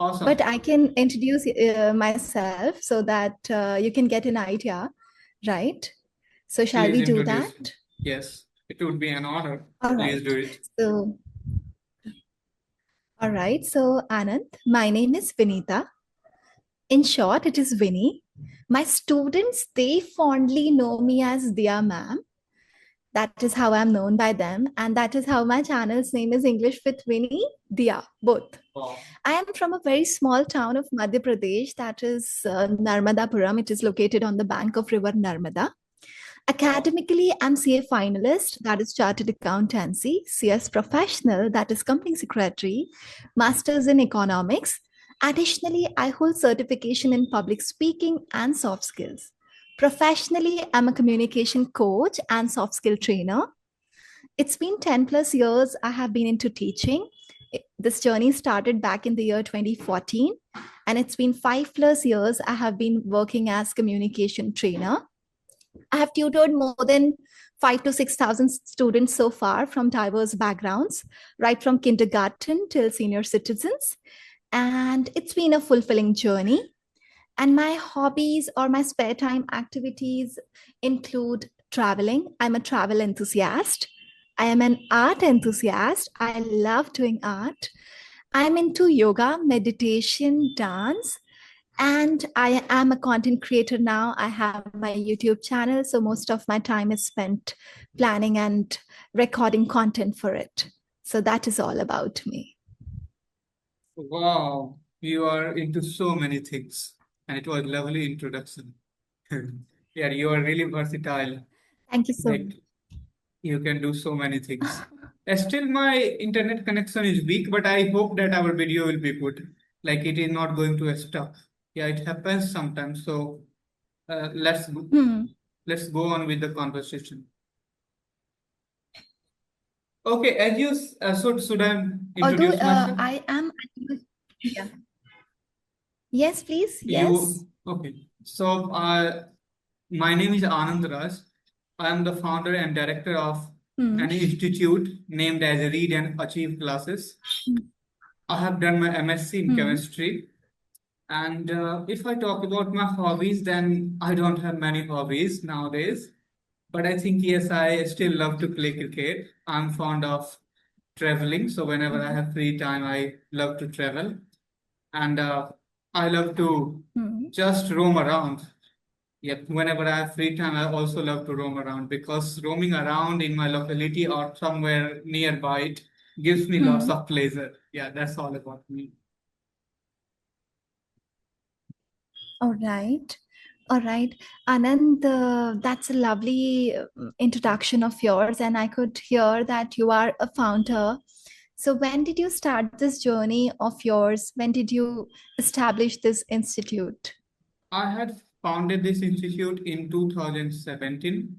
But Awesome. I can introduce myself so that you can get an idea, right? So shall Please we do introduce me. that? Yes, it would be an honor. All Please do right. it. So, all right. So, Anand, my name is Vinita. In short, it is Vinny. My students, they fondly know me as Dia ma'am. That is how I'm known by them. And that is how my channel's name is English with Vinny, Dia, both. Wow. I am from a very small town of Madhya Pradesh, that is Narmadapuram. It is located on the bank of River Narmada. Wow. Academically, I'm CA finalist, that is Chartered Accountancy, CS professional, that is Company Secretary, Masters in Economics. Additionally, I hold certification in public speaking and soft skills. Professionally, I'm a communication coach and soft skill trainer. It's been 10 plus years I have been into teaching. This journey started back in the year 2014, and it's been 5 plus years I have been working as communication trainer. I have tutored more than 5 to 6,000 students so far from diverse backgrounds, right from kindergarten till senior citizens. And it's been a fulfilling journey. And my hobbies or my spare time activities include traveling. I'm a travel enthusiast. I am an art enthusiast. I love doing art. I'm into yoga, meditation, dance, and I am a content creator now. I have my YouTube channel. So most of my time is spent planning and recording content for it. So that is all about me. Wow. You are into so many things. And it was a lovely introduction. Yeah, you are really versatile. Thank you so Like much. you can do so many things. Still, my internet connection is weak, but I hope that our video will be good. Like it is not going to stop. Yeah, it happens sometimes. So uh, let's go, Hmm. let's go on with the conversation. Okay, as you should I Although introduce myself? I am, yeah. Yes, please. Yes. You okay? So my name is Anand Raj. I am the founder and director of Hmm. an institute named as Read and Achieve Classes. I have done my MSc in Hmm. chemistry. And if I talk about my hobbies, then I don't have many hobbies nowadays. But I think, yes, I still love to play cricket. I'm fond of traveling. So whenever I have free time, I love to travel. And I love to Hmm. just roam around. Yep, whenever I have free time, I also love to roam around because roaming around in my locality or somewhere nearby it gives me lots Hmm. of pleasure. Yeah, that's all about me. All right. All right. Anand, that's a lovely introduction of yours. And I could hear that you are a founder. So, when did you start this journey of yours? When did you establish this institute? I had founded this institute in 2017,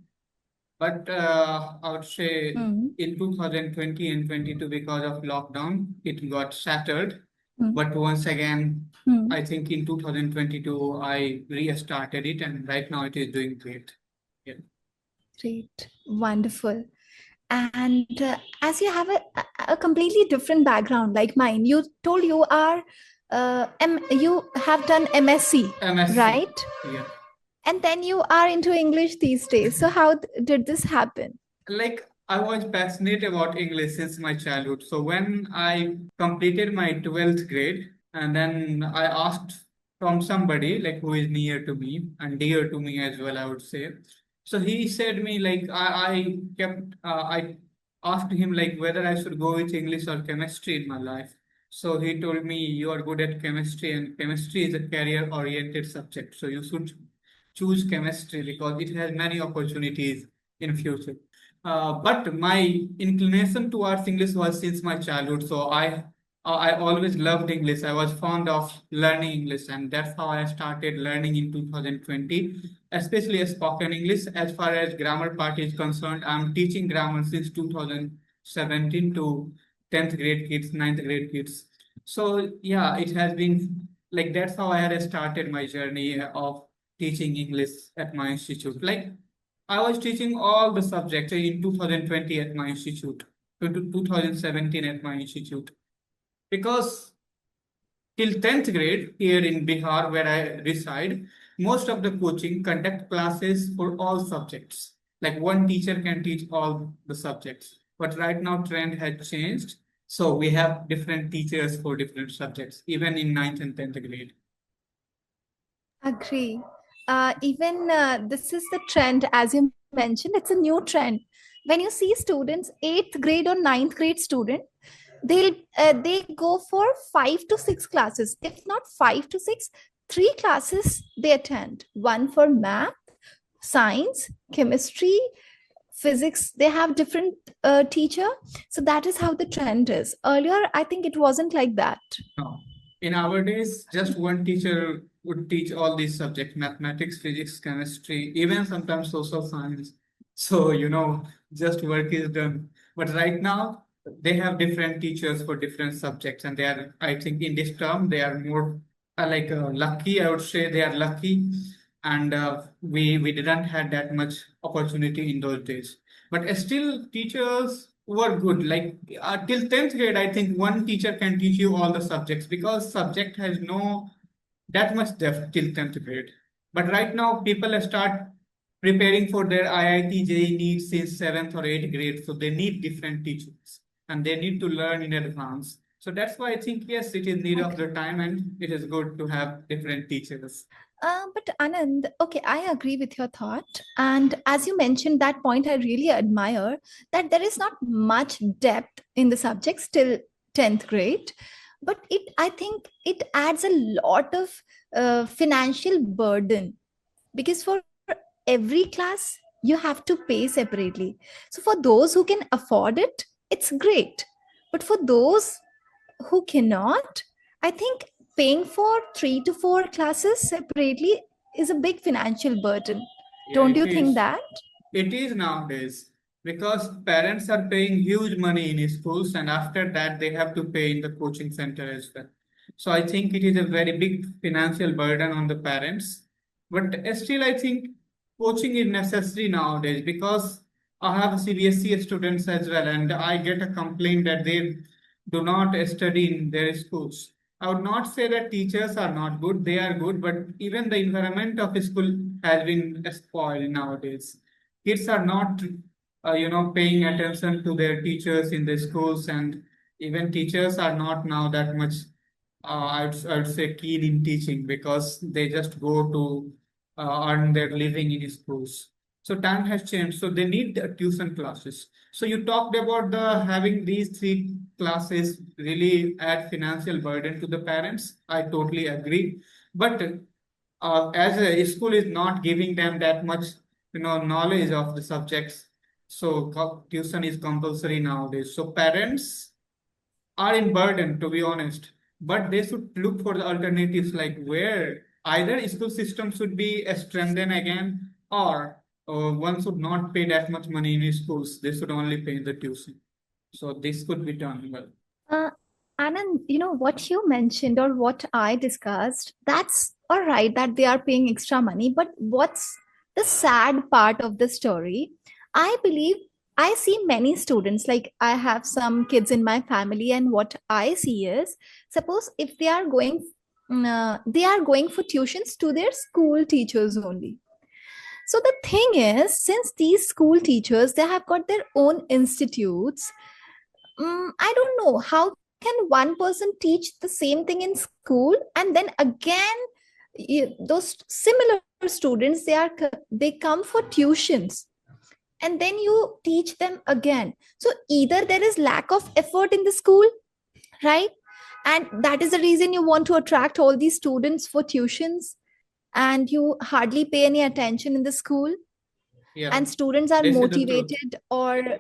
but I would say Hmm. in 2020 and 22, because of lockdown, it got shattered. Hmm. But once again, Hmm. I think in 2022, I restarted it, and right now it is doing great. Yeah. Great. Wonderful. And as you have a completely different background like mine, you told you are, you have done MSc, MSc. right? Yeah. And then you are into English these days. So how did this happen? Like I was passionate about English since my childhood. So when I completed my 12th grade, and then I asked from somebody like who is near to me and dear to me as well, I would say. So he said me like I asked him like whether I should go with English or chemistry in my life. So he told me you are good at chemistry and chemistry is a career oriented subject. So you should choose chemistry because it has many opportunities in future. But my inclination towards English was since my childhood. So I always loved English. I was fond of learning English, and that's how I started learning in 2020, especially a spoken English. As far as grammar part is concerned, I'm teaching grammar since 2017 to 10th grade kids, ninth grade kids. So yeah, it has been like that's how I had started my journey of teaching English at my institute. Like I was teaching all the subjects in 2020 at my institute, to 2017 at my institute, because till 10th grade here in Bihar, where I reside, most of the coaching conduct classes for all subjects. Like one teacher can teach all the subjects. But right now, trend has changed. So we have different teachers for different subjects, even in 9th and 10th grade. Agree. Even this is the trend, as you mentioned, it's a new trend. When you see students, eighth grade or ninth grade student, they go for 5 to 6 classes. If not 5 to 6, 3 classes they attend. One for math, science, chemistry, physics. They have different teacher. So that is how the trend is. Earlier, I think it wasn't like that. No. In our days, just one teacher would teach all these subjects, mathematics, physics, chemistry, even sometimes social science. So, just work is done. But right now, they have different teachers for different subjects. And they are, I think in this term, they are more lucky. I would say they are lucky. And we didn't have that much opportunity in those days. But still, teachers were good. Like till 10th grade, I think one teacher can teach you all the subjects because subject has no that much depth till 10th grade. But right now, people start preparing for their IIT JEE needs since 7th or 8th grade. So they need different teachers and they need to learn in advance. So that's why I think, yes, it is need of the time and it is good to have different teachers. But Anand, okay, I agree with your thought. And as you mentioned, that point I really admire that there is not much depth in the subjects till 10th grade. But I think it adds a lot of financial burden because for every class, you have to pay separately. So for those who can afford it, it's great. But for those who cannot, I think paying for 3 to 4 classes separately is a big financial burden. Yeah, Don't it you think is. that? It is nowadays because parents are paying huge money in schools and after that they have to pay in the coaching center as well. So I think it is a very big financial burden on the parents. But still, I think coaching is necessary nowadays because I have CBSE students as well and I get a complaint that they do not study in their schools. I would not say that teachers are not good, they are good, but even the environment of school has been spoiled nowadays. Kids are not, paying attention to their teachers in the schools, and even teachers are not now that much, I'd say, keen in teaching because they just go to earn their living in schools. So time has changed. So they need the tuition classes. So you talked about the having these three classes really add financial burden to the parents. I totally agree. But as a school is not giving them that much, knowledge of the subjects, so tuition is compulsory nowadays. So parents are in burden, to be honest, but they should look for the alternatives like where either school system should be strengthened again or one should not pay that much money in schools. They should only pay the tuition. So this could be done well. Uh, Anand, what you mentioned or what I discussed, that's all right that they are paying extra money. But what's the sad part of the story? I believe I see many students, like I have some kids in my family, and what I see is suppose if they are going for tuitions to their school teachers only. So the thing is, since these school teachers, they have got their own institutes. I don't know how can one person teach the same thing in school and then again those similar students they come for tuitions and then you teach them again. So either there is lack of effort in the school, right? And that is the reason you want to attract all these students for tuitions and you hardly pay any attention in the school, Yeah, and students are this is the truth. motivated or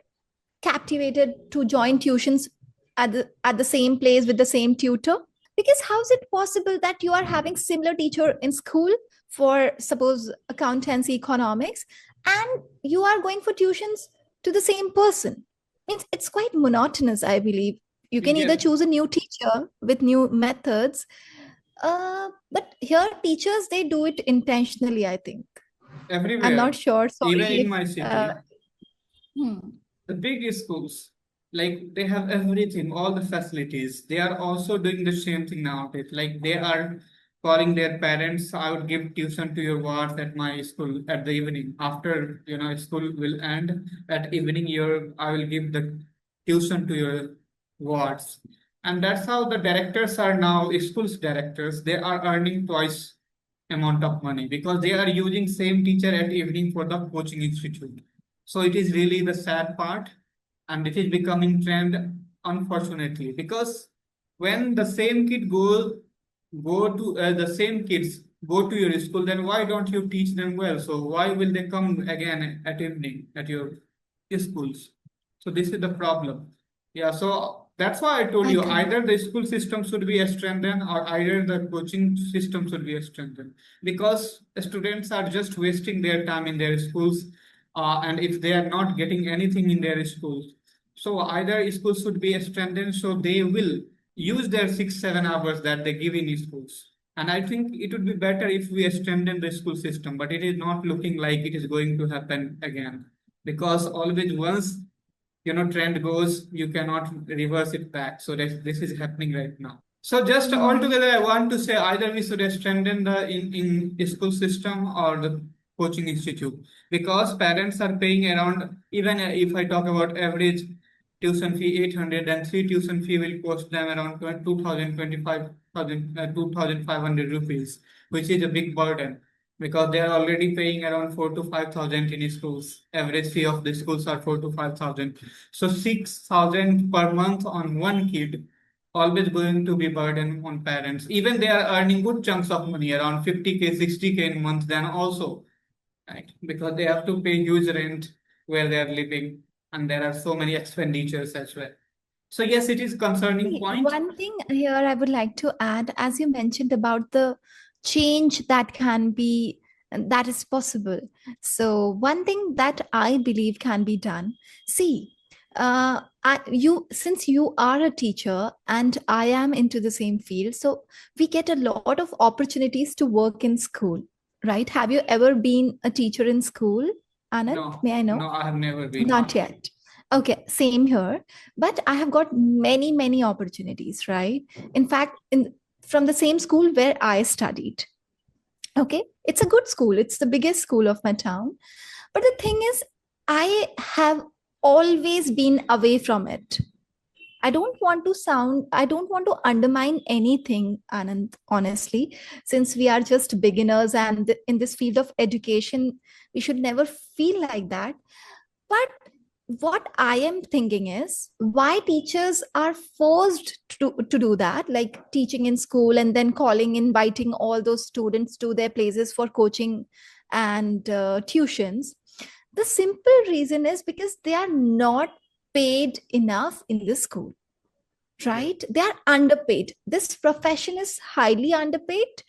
captivated to join tuitions at the same place with the same tutor. Because how is it possible that you are having similar teacher in school for suppose accountancy economics and you are going for tuitions to the same person? Means it's quite monotonous, I believe. You can either Yes, choose a new teacher with new methods, but here teachers they do it intentionally, I think. I'm not everywhere, sure, even sorry in if my city, hmm. the big schools. Like they have everything, all the facilities. They are also doing the same thing nowadays. Like they are calling their parents. I would give tuition to your wards at my school at the evening. After school will end at evening, I will give the tuition to your wards. And that's how the directors are now schools directors. They are earning twice amount of money because they are using same teacher at evening for the coaching institute. So it is really the sad part, and it is becoming trend, unfortunately, because when the same kid go to the same kids go to your school, then why don't you teach them well? So why will they come again at evening at your schools? So this is the problem. Yeah, so that's why I told I you agree. either the school system should be strengthened or either the coaching system should be strengthened, because students are just wasting their time in their schools, and if they are not getting anything in their schools, so either schools should be strengthened so they will use their 6 7 hours that they give in schools. And I think it would be better if we strengthen the school system, but it is not looking like it is going to happen again, because always once trend goes, you cannot reverse it back. So this is happening right now. So just Hmm. altogether, I want to say either we should strengthen the in school system or the coaching institute, because parents are paying around, even if I talk about average tuition fee 800, and three tuition fee will cost them around 2000 2500 rupees, which is a big burden, because they are already paying around 4 to 5,000 in schools. Average fee of the schools are 4 to 5,000. So 6,000 per month on one kid always going to be burden on parents. Even they are earning good chunks of money, around 50K, 60K in month, then also, right? Because they have to pay huge rent where they are living, and there are so many expenditures as well. So yes, it is concerning See, point. one thing here I would like to add, as you mentioned about the change that can be, that is possible. So, one thing that I believe can be done. See, since you are a teacher and I am into the same field, so we get a lot of opportunities to work in school, right? Have you ever been a teacher in school, Anand? No, May I know? no, I have never been. Not yet. Okay, same here. But I have got many, many opportunities, right? In fact, in from the same school where I studied. Okay, it's a good school. It's the biggest school of my town. But the thing is, I have always been away from it. I don't want to undermine anything, Anand, honestly, since we are just beginners and in this field of education, we should never feel like that. But what I am thinking is why teachers are forced to do that, like teaching in school and then calling, inviting all those students to their places for coaching and tuitions. The simple reason is because they are not paid enough in the school, Yeah. right? They are underpaid. This profession is highly underpaid.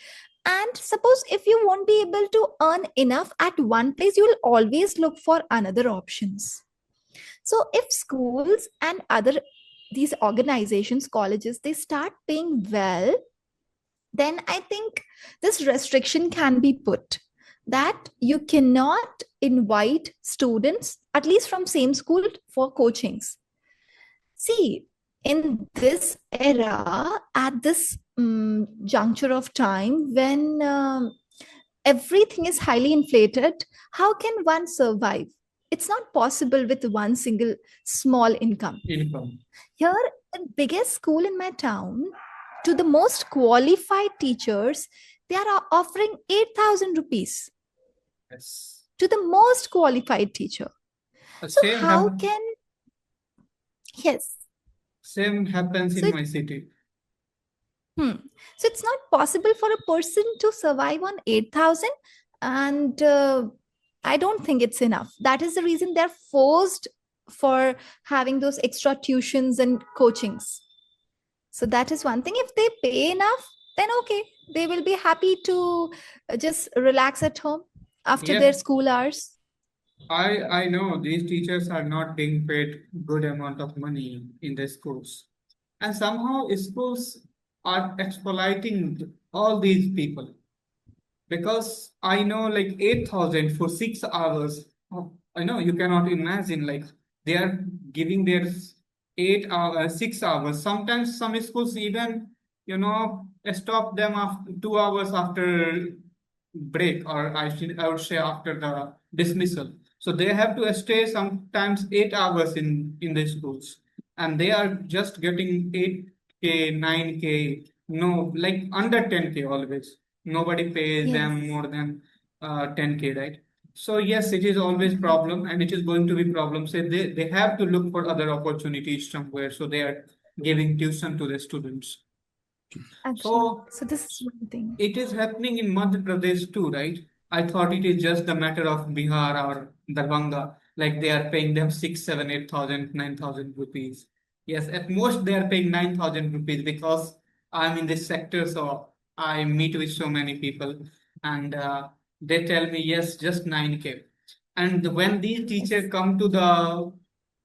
And suppose if you won't be able to earn enough at one place, you will always look for another options. So if schools and other these organizations, colleges, they start paying well, then I think this restriction can be put that you cannot invite students, at least from same school, for coachings. See, in this era, at this juncture of time when everything is highly inflated, how can one survive? It's not possible with one single small income. Income. Here, the biggest school in my town, to the most qualified teachers, they are offering 8,000 rupees Yes. to the most qualified teacher. The So, same how happen. can, yes. Same happens So, in my city. So it's not possible for a person to survive on 8,000. And I don't think it's enough. That is the reason they're forced for having those extra tuitions and coachings. So that is one thing. If they pay enough, then okay, they will be happy to just relax at home after their Yes, school hours. I know these teachers are not being paid good amount of money in the schools, and somehow schools are exploiting all these people, because I know like 8,000 for 6 hours. I know you cannot imagine, like they are giving their 8 hours, 6 hours. Sometimes some schools even, stop them after 2 hours after break, or I would say after the dismissal. So they have to stay sometimes 8 hours in the schools, and they are just getting 8K, 9K, no, like under 10K always. Nobody pays them Yes. more than 10K, right? So yes, it is always problem, and it is going to be problem. So they have to look for other opportunities somewhere. So they are giving tuition to the students. Actually, So so this is one thing. it is happening in Madhya Pradesh too, right? I thought it is just a matter of Bihar or Darbhanga, like they are paying them 6, 7, 8,000, 9,000 rupees. Yes, at most they are paying 9,000 rupees because I'm in this sector, so I meet with so many people, and they tell me yes, just 9K. And when these teachers Yes. come to the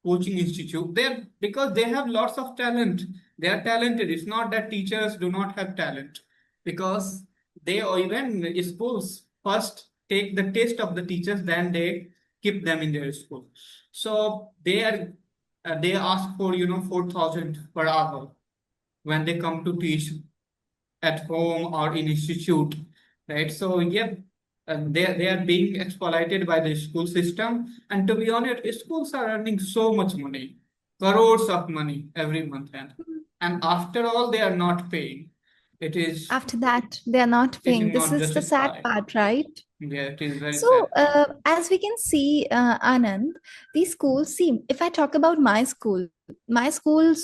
coaching institute, they because they have lots of talent. They are talented. It's not that teachers do not have talent, because they, or even schools first take the test of the teachers, then they keep them in their school. So they ask for 4,000 per hour when they come to teach at home or in institute, right? So yeah, they are being exploited by the school system. And to be honest, schools are earning so much money, crores of money every month, and after all, they are not paying. It is After that, they are not it is paying. This not is the sad justified. part, right? Yeah, it is very So, sad. as we can see, Anand, these schools see, if I talk about my school's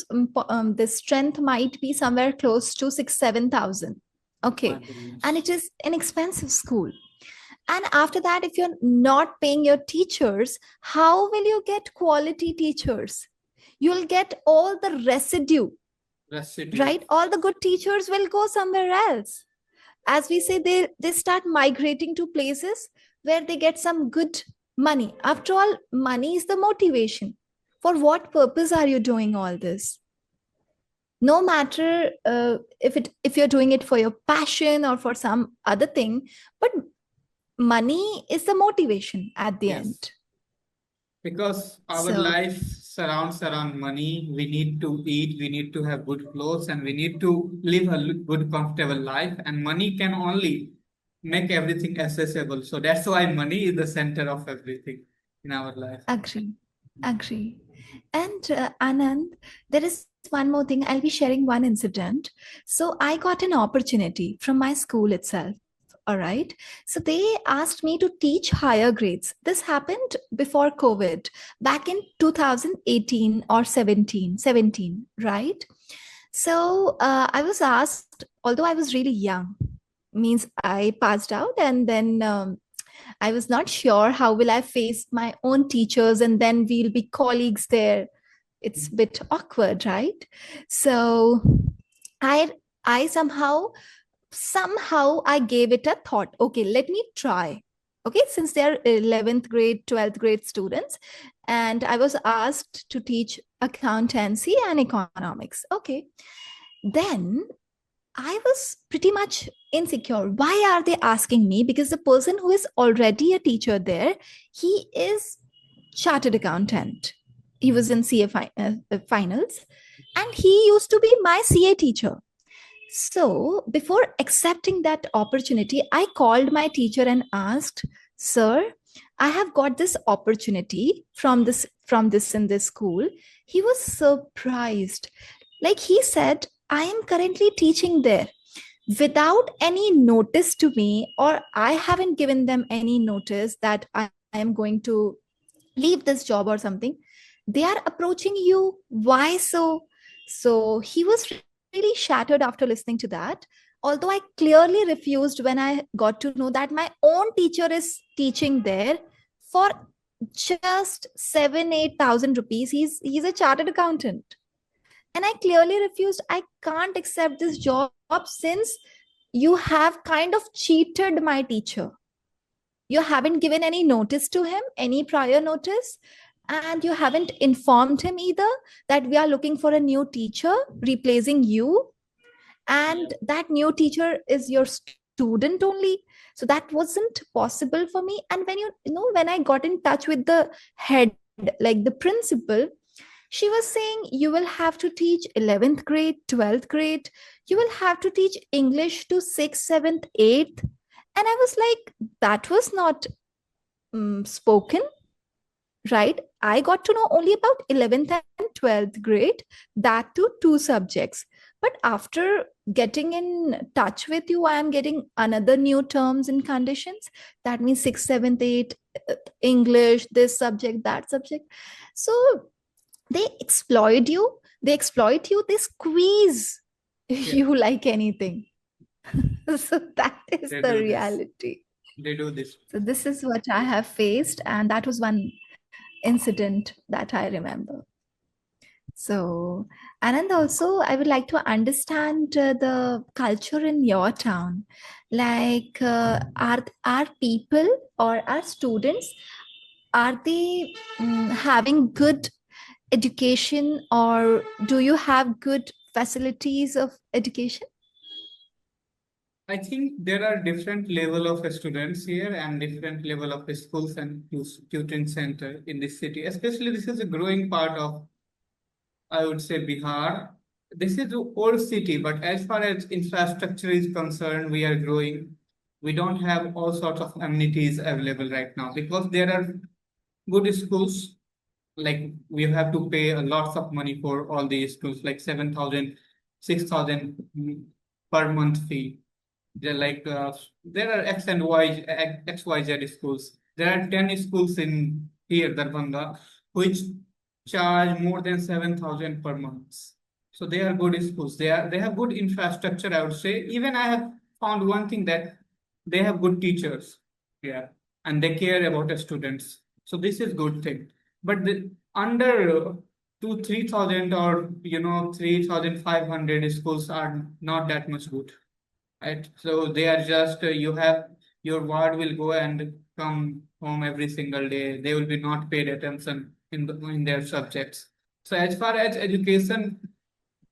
the strength might be somewhere close to 6, 7,000. My Okay. And goodness. it is an expensive school. And after that, if you're not paying your teachers, how will you get quality teachers? You'll get all the residue, Residue. right? All the good teachers will go somewhere else. As we say, they start migrating to places where they get some good money. After all, money is the motivation. For what purpose are you doing all this? No matter if you're doing it for your passion or for some other thing, but money is the motivation at the Yes. end. Because our So life surrounds around money. We need to eat, we need to have good clothes, and we need to live a good, comfortable life. And money can only make everything accessible. So that's why money is the center of everything in our life. agree, agree. And Anand, there is one more thing. I'll be sharing one incident. So I got an opportunity from my school itself. All right. So they asked me to teach higher grades. This happened before COVID, back in 2018 or 17, right? So I was asked, although I was really young, means I passed out, and then I was not sure how will I face my own teachers, and then we'll be colleagues there. It's a bit awkward, right? So I I somehow I gave it a thought. Okay, let me try. Okay, since they're 11th grade, 12th grade students, and I was asked to teach accountancy and economics. Okay, then I was pretty much insecure. Why are they asking me? Because the person who is already a teacher there, he is chartered accountant. He was in finals, and he used to be my CA teacher. So before accepting that opportunity, I called my teacher and asked, "Sir, I have got this opportunity from this in this school." He was surprised. Like he said, "I am currently teaching there without any notice to me, or I haven't given them any notice that I am going to leave this job or something. They are approaching you. Why so?" So he was really shattered after listening to that. Although I clearly refused when I got to know that my own teacher is teaching there for just 7, 8,000 rupees. He's a chartered accountant. And I clearly refused. I can't accept this job since you have kind of cheated my teacher. You haven't given any notice to him, any prior notice, and you haven't informed him either that we are looking for a new teacher replacing you, and that new teacher is your student only. So that wasn't possible for me. And when when I got in touch with the head, like the principal, She was saying you will have to teach 11th grade, 12th grade, you will have to teach English to 6th, 7th, 8th. And I was like, that was not spoken, right? I got to know only about 11th and 12th grade, that too, two subjects. But after getting in touch with you, I am getting another new terms and conditions. That means 6th, 7th, 8th, English, this subject, that subject. So they exploit you, they squeeze Yeah, you like anything. So that is they the do this. reality. They do this. So this is what I have faced, and that was one incident that I remember. So, Anand, also, I would like to understand the culture in your town. Like, are people or are students, are they having good education, or do you have good facilities of education? I think there are different level of students here and different level of schools and tutoring center in this city. Especially this is a growing part of, I would say, Bihar. This is an old city, but as far as infrastructure is concerned, we are growing. We don't have all sorts of amenities available right now because there are good schools. Like we have to pay a lots of money for all these schools, like 7,000, 6,000 per month fee. There are X and Y, X, Y, Z schools. There are 10 schools in here, Darbhanga, which charge more than 7,000 per month. So they are good schools. They have good infrastructure, I would say. Even I have found one thing that they have good teachers. Yeah. And they care about the students. So this is good thing. But under 3,000 or 3,500 schools are not that much good, right? So they are just you have your ward will go and come home every single day. They will be not paid attention in their subjects. So as far as education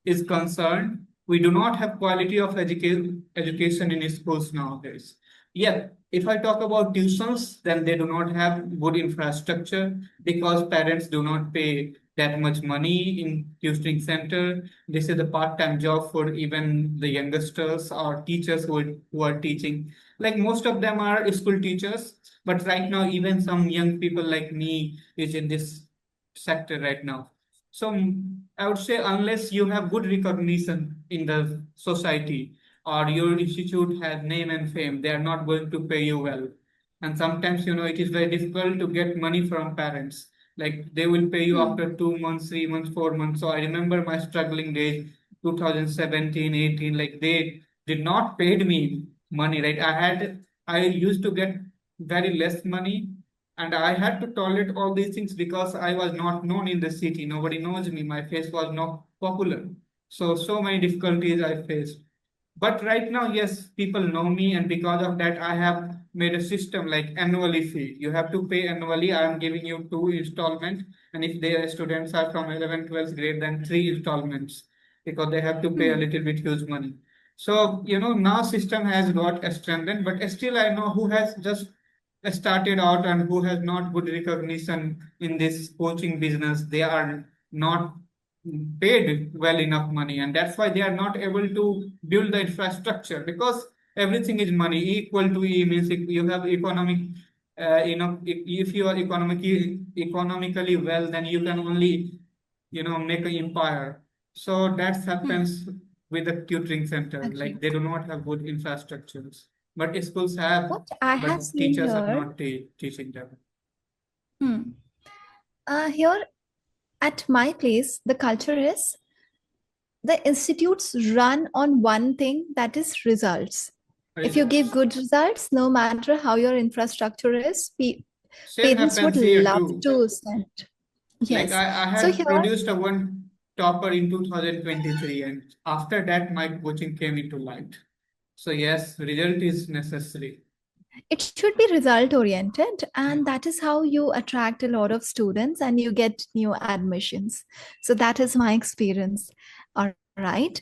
is concerned, we do not have quality of education in schools nowadays. Yeah, if I talk about tuitions, then they do not have good infrastructure because parents do not pay that much money in tutoring center. This is a part-time job for even the youngsters or teachers who are teaching. Like most of them are school teachers, but right now even some young people like me is in this sector right now. So I would say unless you have good recognition in the society or your institute has name and fame, they are not going to pay you well. And sometimes, it is very difficult to get money from parents. Like they will pay you Hmm. after 2 months, 3 months, 4 months. So I remember my struggling days, 2017, 18, like they did not paid me money, right? I used to get very less money and I had to tolerate all these things because I was not known in the city. Nobody knows me. My face was not popular. So many difficulties I faced. But right now, yes, people know me, and because of that, I have made a system like annually fee. You have to pay annually. I am giving you two installments, and if their students are from 11th, 12th grade, then three installments because they have to pay a Hmm. little bit huge money. So now system has got strengthened, but still I know who has just started out and who has not good recognition in this coaching business. They are not paid well enough money, and that's why they are not able to build the infrastructure because everything is money. Equal to E means if you have economic, if you are economically well, then you can only make an empire. So that Hmm. happens with the tutoring center. Like Agreed. they do not have good infrastructures, but schools have, What I have but seen teachers are here, not teaching them. hmm. Here at my place, the culture is the institutes run on one thing, that is results. If you give Results. good results, no matter how your infrastructure is, Same parents would happens here love too. to send. Like Yes. I So had here, produced a one topper in 2023, and after that, my coaching came into light. So yes, result is necessary. it should be result oriented, Yeah. and that is how you attract a lot of students and you get new admissions. So that is my experience. All right.